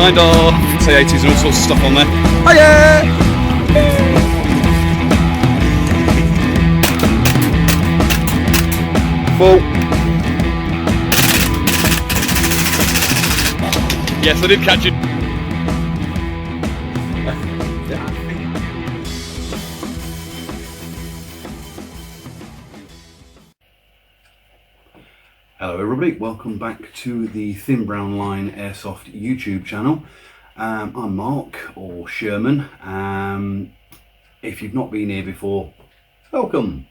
signed off. Say 80s and all sorts of stuff on there. Oh yeah! Full. Yes, I did catch it. Hello everybody, welcome back to the Thin Brown Line Airsoft YouTube channel. I'm Mark, or Sherman. If you've not been here before, welcome.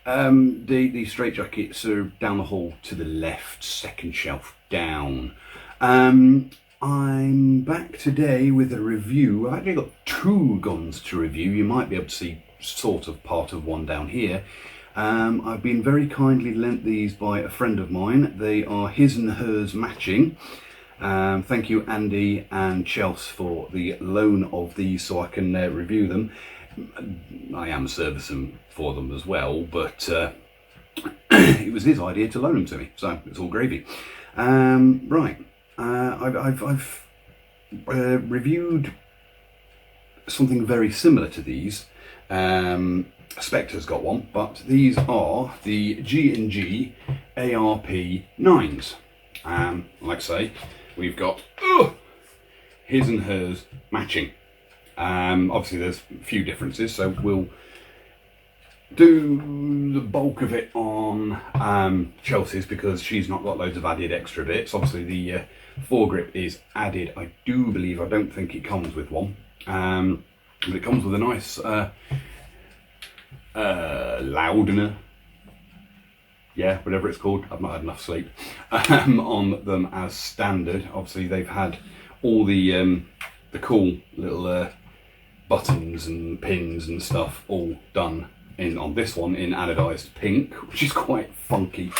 The straight jackets are down the hall to the left, second shelf down. I'm back today with a review. I've actually got two guns to review. You might be able to see sort of part of one down here. I've been very kindly lent these by a friend of mine. They are his and hers matching. Thank you Andy and Chelsea for the loan of these so I can review them. I am servicing for them as well, but it was his idea to loan them to me, so it's all gravy. Right, I've reviewed something very similar to these. Spectre's got one, but these are the G&G ARP9s. Like I say, we've got his and hers matching. Obviously there's a few differences, so we'll do the bulk of it on Chelsea's because she's not got loads of added extra bits. Obviously the foregrip is added, I do believe. I don't think it comes with one, but it comes with a nice Loudener, yeah, whatever it's called. I've not had enough sleep. On them as standard. Obviously they've had all the cool little buttons and pins and stuff all done on this one in anodized pink, which is quite funky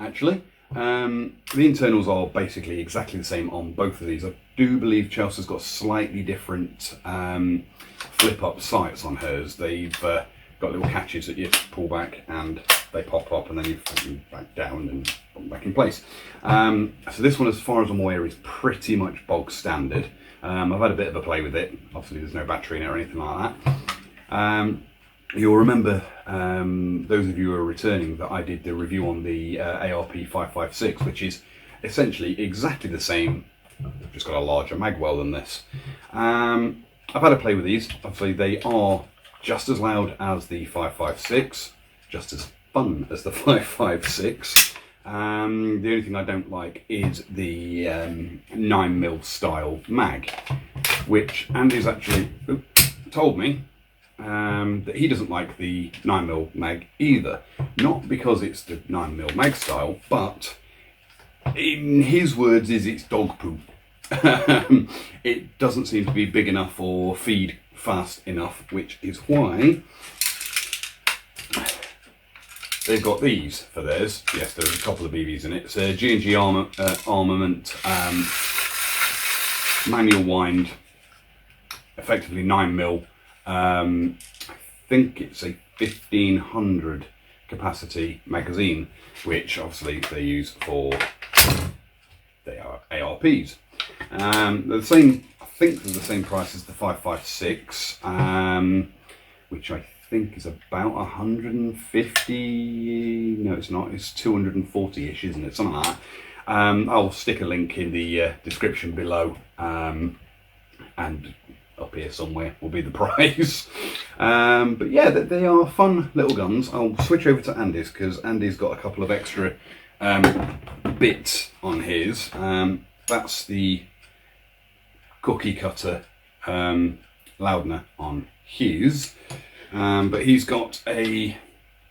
actually. The internals are basically exactly the same on both of these. I do believe Chelsea's got slightly different flip up sights on hers. They've got little catches that you pull back and they pop up and then you put them back down and put them back in place. So this one, as far as I'm aware, is pretty much bog standard. I've had a bit of a play with it. Obviously there's no battery in it or anything like that. You'll remember, those of you who are returning, that I did the review on the ARP556, which is essentially exactly the same, just got a larger mag well than this. I've had a play with these. Obviously they are just as loud as the 556, just as fun as the 556. The only thing I don't like is the 9mm style mag, which Andy's actually told me that he doesn't like the 9mm mag either. Not because it's the 9mm mag style, but in his words is it's dog poop. It doesn't seem to be big enough or feed fast enough, which is why they've got these for theirs. Yes, there's a couple of BBs in it. It's a G&G Armament manual wind, effectively 9mm. I think it's a 1500 capacity magazine, which obviously they use for their ARPs. They're the same. I think they're the same price as the 556, which I think is about 150. No, it's not. It's 240-ish, isn't it? Something like that. I'll stick a link in the description below, and up here somewhere will be the price. But yeah, they are fun little guns. I'll switch over to Andy's because Andy's got a couple of extra bits on his. That's the cookie cutter Loudener on his, but he's got a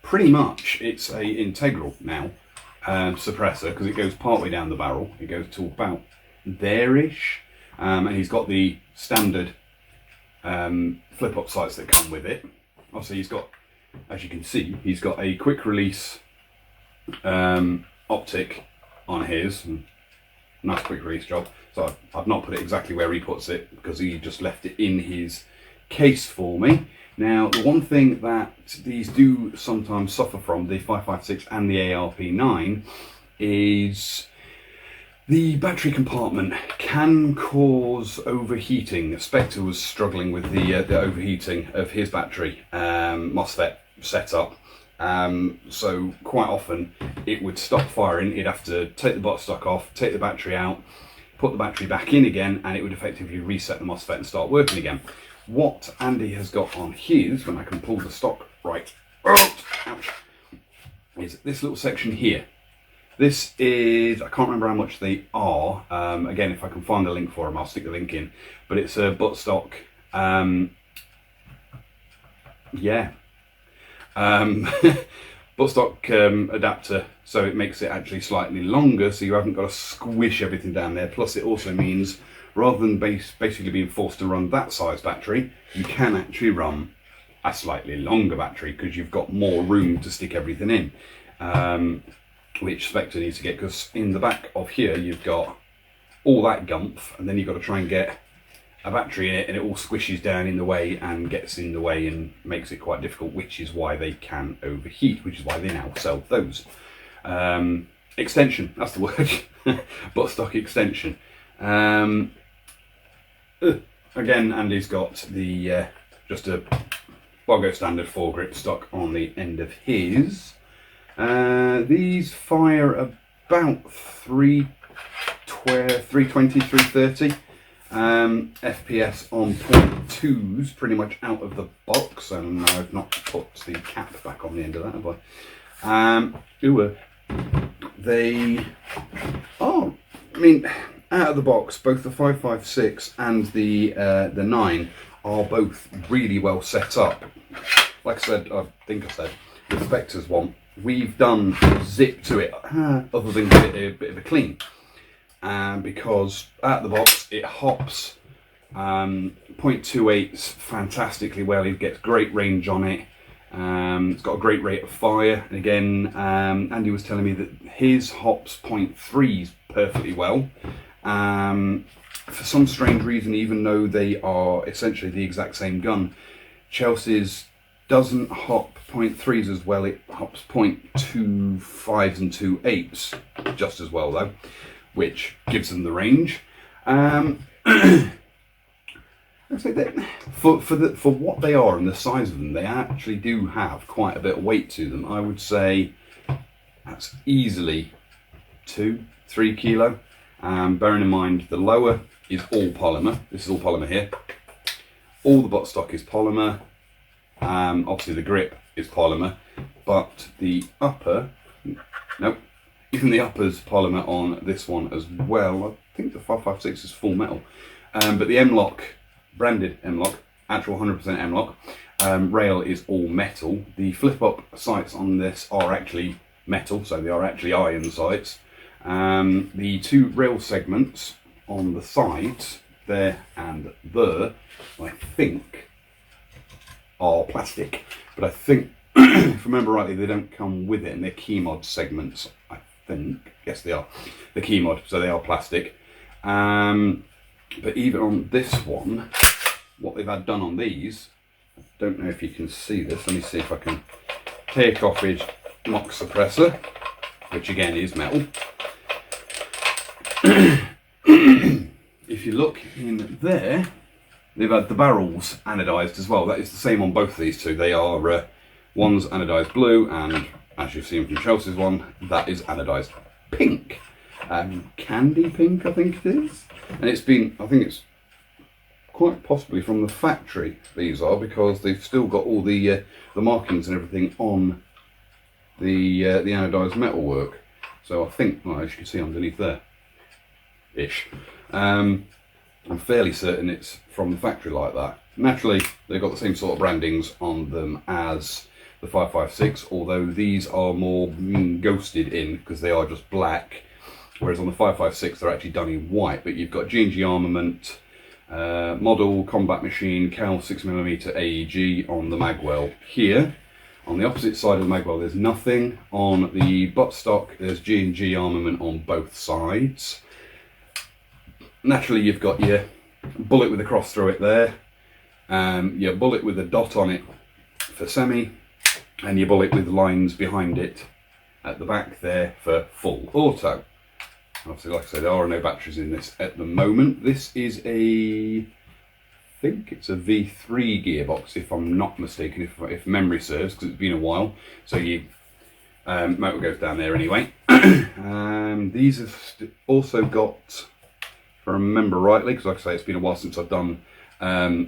pretty much, it's a integral now suppressor, because it goes partway down the barrel. It goes to about there-ish, and he's got the standard flip up sights that come with it. Obviously he's got, as you can see, he's got a quick release optic on his. Nice quick release job. So I've not put it exactly where he puts it because he just left it in his case for me. Now, the one thing that these do sometimes suffer from, the 556 and the ARP9, is The battery compartment can cause overheating. Spectre was struggling with the overheating of his battery MOSFET setup. So quite often it would stop firing. He'd have to take the buttstock off, take the battery out, put the battery back in again, and it would effectively reset the MOSFET and start working again. What Andy has got on his, when I can pull the stock right out, ouch, is this little section here. This is, I can't remember how much they are. Again, if I can find the link for them, I'll stick the link in. But it's a buttstock, buttstock adapter, so it makes it actually slightly longer, so you haven't got to squish everything down there. Plus, it also means rather than basically being forced to run that size battery, you can actually run a slightly longer battery because you've got more room to stick everything in. Which Spectre needs to get, because in the back of here you've got all that gumph, and then you've got to try and get a battery in it, and it all squishes down in the way and gets in the way and makes it quite difficult, which is why they can overheat, which is why they now sell those. Extension, that's the word. Buttstock extension. Again, Andy's got the just a Bogo standard foregrip stock on the end of his. These fire about 320, 330 FPS on 0.2s, pretty much out of the box, and I've not put the cap back on the end of that, have I? They are, I mean, out of the box, both the 556 and the 9 are both really well set up. Like I said, I think I said, the Spectre's one, we've done zip to it, other than give it a bit of a clean. Because out of the box, it hops 0.28s fantastically well. It gets great range on it. It's got a great rate of fire. And again, Andy was telling me that his hops 0.3s perfectly well. For some strange reason, even though they are essentially the exact same gun, Chelsea's doesn't hop 0.3s as well. It hops 0.25s and 2.8s just as well though, which gives them the range. I'd say that for what they are and the size of them, they actually do have quite a bit of weight to them. I would say that's easily 2-3 kilo. Bearing in mind the lower is all polymer. This is all polymer here. All the buttstock is polymer. Obviously the grip is polymer, but the upper, nope, even the upper's polymer on this one as well. I think the 556 is full metal. But the M-Lock, branded M-Lock, actual 100% M-Lock, rail is all metal. The flip-up sights on this are actually metal, so they are actually iron sights. The two rail segments on the sides, there and there, I think are plastic. But I think, if I remember rightly, they don't come with it, and they're key mod segments, I think. Yes, they are. The key mod, so they are plastic. But even on this one, what they've had done on these, I don't know if you can see this. Let me see if I can take off his knock suppressor, which again is metal. If you look in there, they've had the barrels anodized as well. That is the same on both of these two. They are, one's anodized blue, and as you've seen from Chelsea's one, that is anodized pink. Candy pink, I think it is. And it's been, I think it's quite possibly from the factory, these are, because they've still got all the markings and everything on the anodized metalwork. So I think, well, as you can see underneath there, ish. I'm fairly certain it's from the factory like that. Naturally, they've got the same sort of brandings on them as the 556, although these are more ghosted in because they are just black, whereas on the 556 they're actually done in white. But you've got G&G Armament, model, combat machine, Cal 6mm AEG on the magwell here. On the opposite side of the magwell there's nothing. On the buttstock there's G&G Armament on both sides. Naturally, you've got your bullet with a cross through it there, your bullet with a dot on it for semi, and your bullet with lines behind it at the back there for full auto. Obviously, like I said, there are no batteries in this at the moment. This is I think it's a V3 gearbox, if I'm not mistaken, if memory serves, because it's been a while. So you motor goes down there anyway. These have also got, if I remember rightly, because like I say, it's been a while since I've done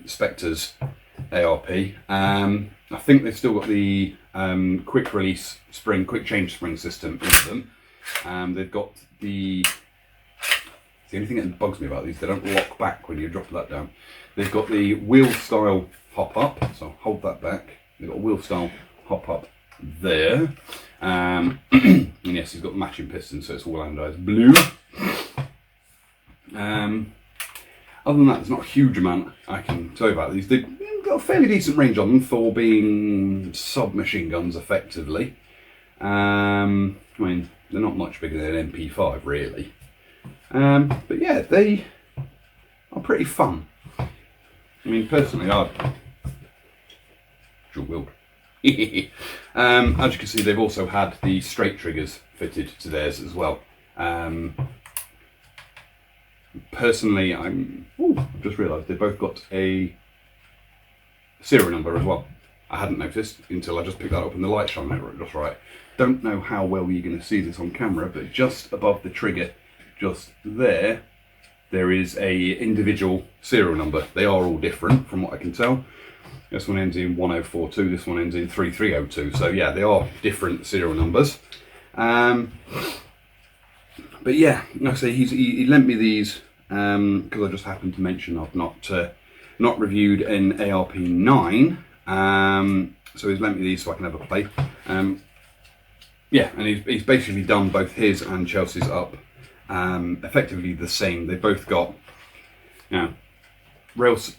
Spectre's ARP. I think they've still got the quick release spring, quick change spring system in them. They've got the only thing that bugs me about these, they don't lock back when you drop that down. They've got the wheel style hop up, so I'll hold that back. They've got a wheel style hop up there. And yes, he's got matching pistons, so it's all anodized blue. Other than that, there's not a huge amount I can tell you about these. They've got a fairly decent range on them for being submachine guns, effectively. I mean, they're not much bigger than an MP5, really. But yeah, they are pretty fun. I mean, personally, I'd dual wield. As you can see, they've also had the straight triggers fitted to theirs as well. Personally, I've just realised they've both got a serial number as well. I hadn't noticed until I just picked that up and the light shone over it just right. Don't know how well you're going to see this on camera, but just above the trigger, just there is a individual serial number. They are all different from what I can tell. This one ends in 1042, this one ends in 3302. So yeah, they are different serial numbers. But yeah, like I say, he lent me these because I just happened to mention I've not reviewed an ARP9. So he's lent me these so I can have a play. Yeah, and he's basically done both his and Chelsea's up effectively the same. They've both got, you know, rails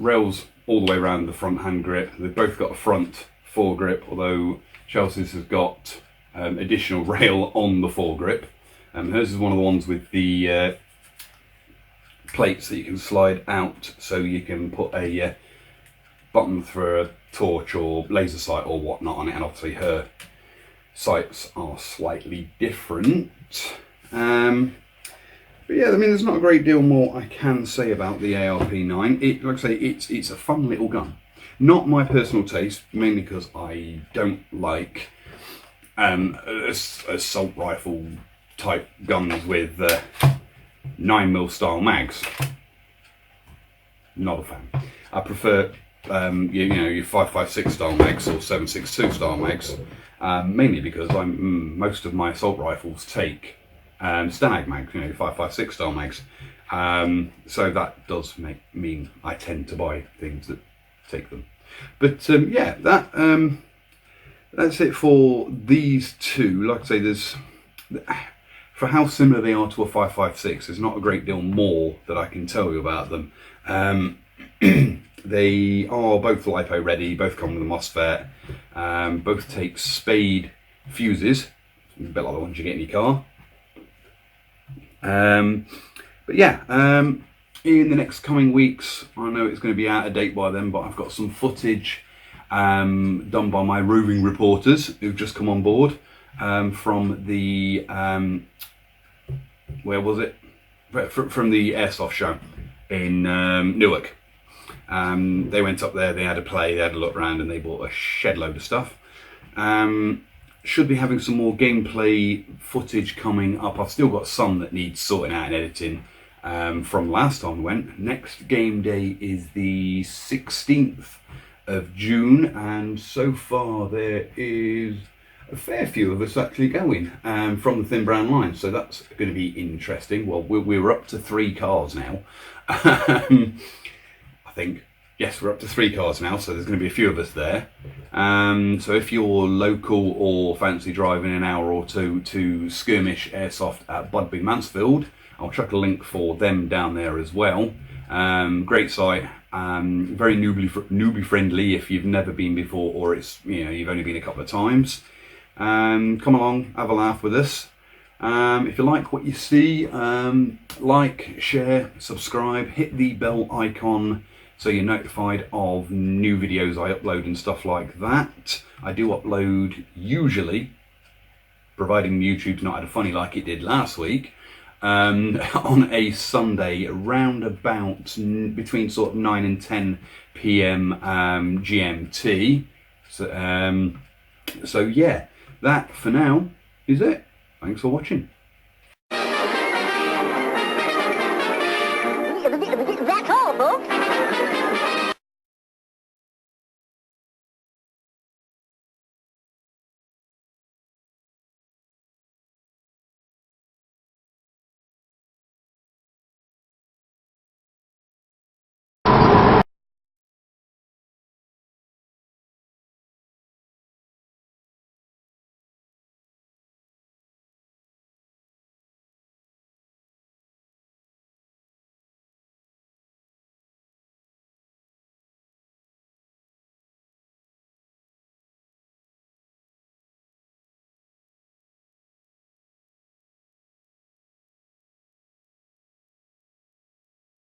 all the way around the front hand grip. They've both got a front foregrip, although Chelsea's has got additional rail on the foregrip. Hers is one of the ones with the plates that you can slide out, so you can put a button for a torch or laser sight or whatnot on it, and obviously her sights are slightly different. But yeah, I mean, there's not a great deal more I can say about the ARP9. Like I say, it's a fun little gun. Not my personal taste, mainly because I don't like assault rifle type guns with 9mm style mags. Not a fan. I prefer you know, your 5.56 style mags or 7.62 style mags, mainly because most of my assault rifles take Stag mags, you know, 5.56 style mags. So that does mean I tend to buy things that take them. But yeah, that's it for these two. Like I say, there's, for how similar they are to a 5.56, there's not a great deal more that I can tell you about them. They are both LiPo ready, both come with a MOSFET, both take spade fuses, a bit like the ones you get in your car. But yeah, in the next coming weeks, I know it's going to be out of date by then, but I've got some footage done by my roving reporters who've just come on board from the, where was it? From the Airsoft show in Newark. They went up there, they had a play, they had a look around, and they bought a shed load of stuff. Should be having some more gameplay footage coming up. I've still got some that needs sorting out and editing from last time we went. Next game day is the 16th of June, and so far there is a fair few of us actually going from the Thin Brown line, so that's going to be interesting. Well, we're up to 3 cars now. I think. Yes, we're up to 3 cars now, so there's going to be a few of us there. So if you're local or fancy driving an hour or two to Skirmish Airsoft at Budby Mansfield, I'll chuck a link for them down there as well. Great site, very newbie friendly if you've never been before, or it's, you know, you've only been a couple of times. Come along, have a laugh with us. If you like what you see, like, share, subscribe, hit the bell icon so you're notified of new videos I upload and stuff like that. I do upload usually, providing YouTube's not had a funny like it did last week, on a Sunday around about between sort of 9 and 10 p.m. GMT. So yeah, that for now is it. Thanks for watching. That's all, folks.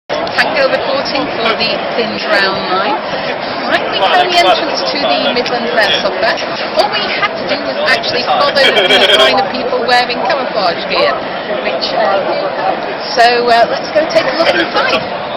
Tango reporting for the Thin Drown line. Right, we found the entrance to the Midlands Air Supper. All we had to do was actually follow the line of people wearing camouflage gear, which so let's go take a look inside.